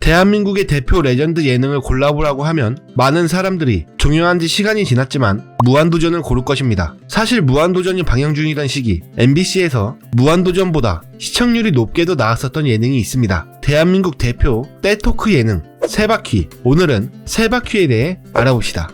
대한민국의 대표 레전드 예능을 골라보라고 하면 많은 사람들이 종영한 지 시간이 지났지만 무한도전을 고를 것입니다. 사실 무한도전이 방영 중이던 시기 MBC에서 무한도전보다 시청률이 높게도 나왔었던 예능이 있습니다. 대한민국 대표 떼토크 예능 세바퀴. 오늘은 세바퀴에 대해 알아봅시다.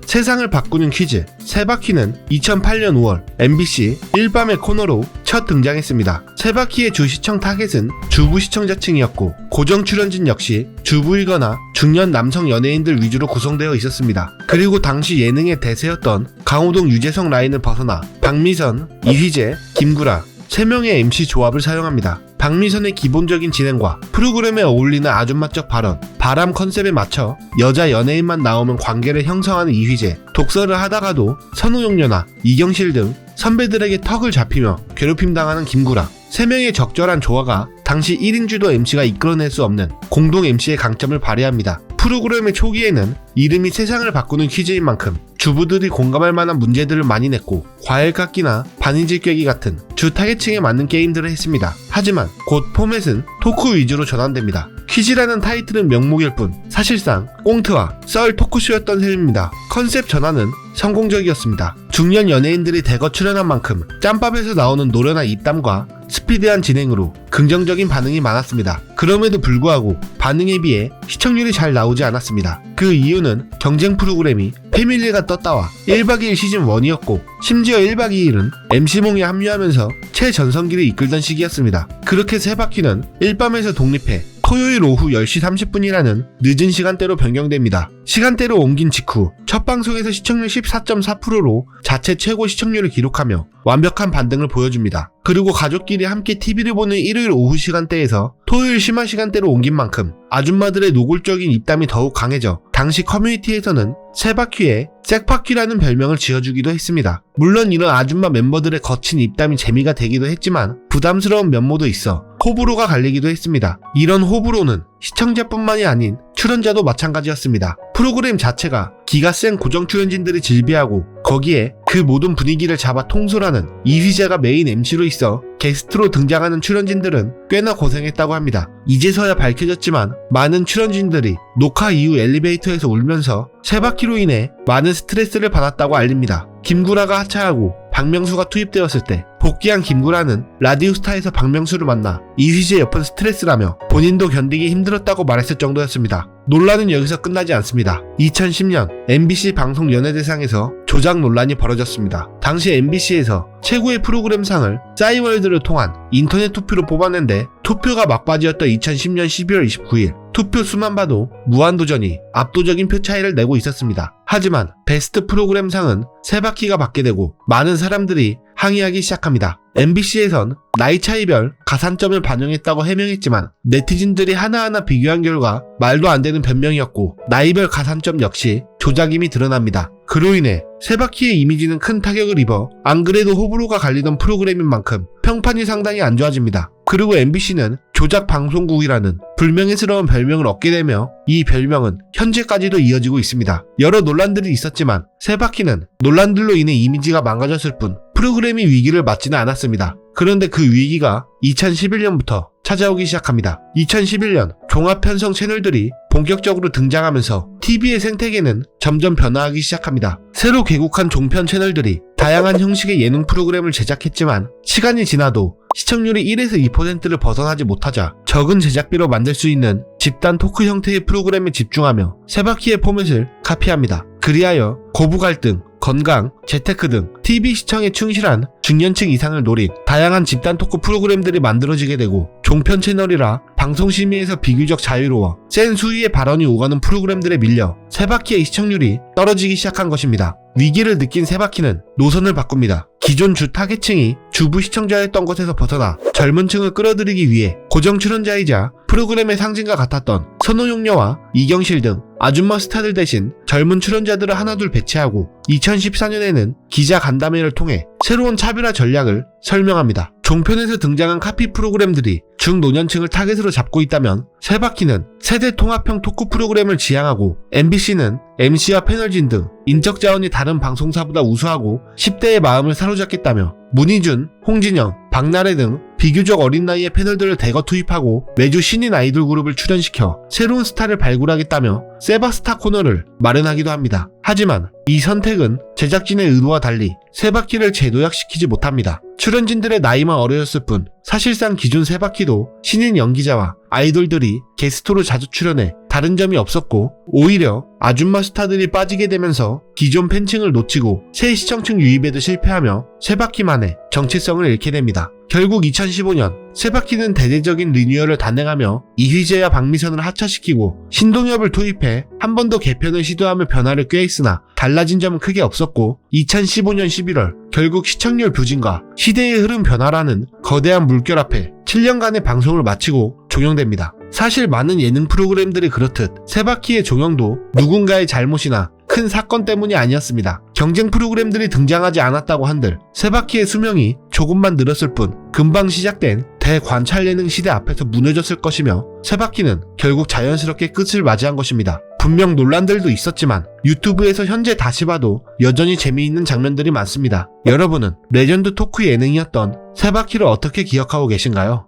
세상을 바꾸는 퀴즈 세바퀴는 2008년 5월 MBC 일밤의 코너로 첫 등장했습니다. 세바퀴의 주 시청 타겟은 주부 시청자층이었고 고정 출연진 역시 주부이거나 중년 남성 연예인들 위주로 구성되어 있었습니다. 그리고 당시 예능의 대세였던 강호동 유재석 라인을 벗어나 박미선, 이휘재, 김구라 3명의 MC 조합을 사용합니다. 박미선의 기본적인 진행과 프로그램에 어울리는 아줌마적 발언, 바람 컨셉에 맞춰 여자 연예인만 나오면 관계를 형성하는 이휘재, 독서를 하다가도 선우용녀나 이경실 등 선배들에게 턱을 잡히며 괴롭힘 당하는 김구라, 3명의 적절한 조화가 당시 1인주도 MC가 이끌어낼 수 없는 공동 MC의 강점을 발휘합니다. 프로그램의 초기에는 이름이 세상을 바꾸는 퀴즈인 만큼 주부들이 공감할 만한 문제들을 많이 냈고 과일 깎기나 바느질 꿰기 같은 주 타겟층에 맞는 게임들을 했습니다. 하지만 곧 포맷은 토크 위주로 전환됩니다. 퀴즈라는 타이틀은 명목일 뿐 사실상 꽁트와 썰 토크쇼였던 셈입니다. 컨셉 전환은 성공적이었습니다. 중년 연예인들이 대거 출연한 만큼 짬밥에서 나오는 노련한 입담과 스피디한 진행으로 긍정적인 반응이 많았습니다. 그럼에도 불구하고 반응에 비해 시청률이 잘 나오지 않았습니다. 그 이유는 경쟁 프로그램이 패밀리가 떴다와 1박 2일 시즌 1이었고 심지어 1박 2일은 MC몽에 합류하면서 최전성기를 이끌던 시기였습니다. 그렇게 세바퀴는 일밤에서 독립해 토요일 오후 10시 30분이라는 늦은 시간대로 변경됩니다. 시간대로 옮긴 직후 첫 방송에서 시청률 14.4%로 자체 최고 시청률을 기록하며 완벽한 반등을 보여줍니다. 그리고 가족끼리 함께 TV를 보는 일요일 오후 시간대에서 토요일 심야 시간대로 옮긴 만큼 아줌마들의 노골적인 입담이 더욱 강해져 당시 커뮤니티에서는 세바퀴에 색바퀴라는 별명을 지어주기도 했습니다. 물론 이런 아줌마 멤버들의 거친 입담이 재미가 되기도 했지만 부담스러운 면모도 있어 호불호가 갈리기도 했습니다. 이런 호불호는 시청자뿐만이 아닌 출연자도 마찬가지였습니다. 프로그램 자체가 기가 센 고정 출연진들이 질비하고 거기에 그 모든 분위기를 잡아 통솔하는 이휘재가 메인 MC로 있어 게스트로 등장하는 출연진들은 꽤나 고생했다고 합니다. 이제서야 밝혀졌지만 많은 출연진들이 녹화 이후 엘리베이터에서 울면서 세바퀴로 인해 많은 스트레스를 받았다고 알립니다. 김구라가 하차하고 박명수가 투입되었을 때 복귀한 김구라는 라디오스타에서 박명수를 만나 이휘재 옆은 스트레스라며 본인도 견디기 힘들었다고 말했을 정도였습니다. 논란은 여기서 끝나지 않습니다. 2010년 MBC 방송 연예대상에서 조작 논란이 벌어졌습니다. 당시 MBC에서 최고의 프로그램상을 싸이월드를 통한 인터넷 투표로 뽑았는데 투표가 막바지였던 2010년 12월 29일 투표 수만 봐도 무한도전이 압도적인 표 차이를 내고 있었습니다. 하지만 베스트 프로그램상은 세바퀴가 받게 되고 많은 사람들이 항의하기 시작합니다. MBC에선 나이 차이별 가산점을 반영했다고 해명했지만 네티즌들이 하나하나 비교한 결과 말도 안 되는 변명이었고 나이별 가산점 역시 조작임이 드러납니다. 그로 인해 세바퀴의 이미지는 큰 타격을 입어 안 그래도 호불호가 갈리던 프로그램인 만큼 평판이 상당히 안 좋아집니다. 그리고 MBC는 조작 방송국이라는 불명예스러운 별명을 얻게 되며 이 별명은 현재까지도 이어지고 있습니다. 여러 논란들이 있었지만 세바퀴는 논란들로 인해 이미지가 망가졌을 뿐 프로그램이 위기를 맞지는 않았습니다. 그런데 그 위기가 2011년부터 찾아오기 시작합니다. 2011년 종합 편성 채널들이 본격적으로 등장하면서 TV의 생태계는 점점 변화하기 시작합니다. 새로 개국한 종편 채널들이 다양한 형식의 예능 프로그램을 제작했지만 시간이 지나도 시청률이 1에서 2%를 벗어나지 못하자 적은 제작비로 만들 수 있는 집단 토크 형태의 프로그램에 집중하며 세바퀴의 포맷을 카피합니다. 그리하여 고부 갈등, 건강, 재테크 등 TV 시청에 충실한 중년층 이상을 노린 다양한 집단 토크 프로그램들이 만들어지게 되고 종편 채널이라 방송 심의에서 비교적 자유로워 센 수위의 발언이 오가는 프로그램들에 밀려 세바퀴의 시청률이 떨어지기 시작한 것입니다. 위기를 느낀 세바퀴는 노선을 바꿉니다. 기존 주 타겟층이 주부 시청자였던 것에서 벗어나 젊은 층을 끌어들이기 위해 고정 출연자이자 프로그램의 상징과 같았던 선우용녀와 이경실 등 아줌마 스타들 대신 젊은 출연자들을 하나둘 배치하고 2014년에는 기자 간담회를 통해 새로운 차별화 전략을 설명합니다. 종편에서 등장한 카피 프로그램들이 중노년층을 타겟으로 잡고 있다면 세바퀴는 세대 통합형 토크 프로그램을 지향하고 MBC는 MC와 패널진 등 인적 자원이 다른 방송사보다 우수하고 10대의 마음을 사로잡겠다며 문희준, 홍진영, 박나래 등 비교적 어린 나이에 패널들을 대거 투입하고 매주 신인 아이돌 그룹을 출연시켜 새로운 스타를 발굴하겠다며 세바스타 코너를 마련하기도 합니다. 하지만 이 선택은 제작진의 의도와 달리 세바퀴를 재도약시키지 못합니다. 출연진들의 나이만 어려졌을 뿐 사실상 기존 세바퀴도 신인 연기자와 아이돌들이 게스트로 자주 출연해 다른 점이 없었고, 오히려 아줌마 스타들이 빠지게 되면서 기존 팬층을 놓치고 새 시청층 유입에도 실패하며 세바퀴만의 정체성을 잃게 됩니다. 결국 2015년 세바퀴는 대대적인 리뉴얼을 단행하며 이휘재와 박미선을 하차시키고 신동엽을 투입해 한 번 더 개편을 시도하며 변화를 꾀했으나 달라진 점은 크게 없었고, 2015년 11월 결국 시청률 부진과 시대의 흐름 변화라는 거대한 물결 앞에 7년간의 방송을 마치고 종영됩니다. 사실 많은 예능 프로그램들이 그렇듯 세바퀴의 종영도 누군가의 잘못이나 큰 사건 때문이 아니었습니다. 경쟁 프로그램들이 등장하지 않았다고 한들 세바퀴의 수명이 조금만 늘었을 뿐 금방 시작된 대관찰 예능 시대 앞에서 무너졌을 것이며, 세바퀴는 결국 자연스럽게 끝을 맞이한 것입니다. 분명 논란들도 있었지만 유튜브에서 현재 다시 봐도 여전히 재미있는 장면들이 많습니다. 여러분은 레전드 토크 예능이었던 세바퀴를 어떻게 기억하고 계신가요?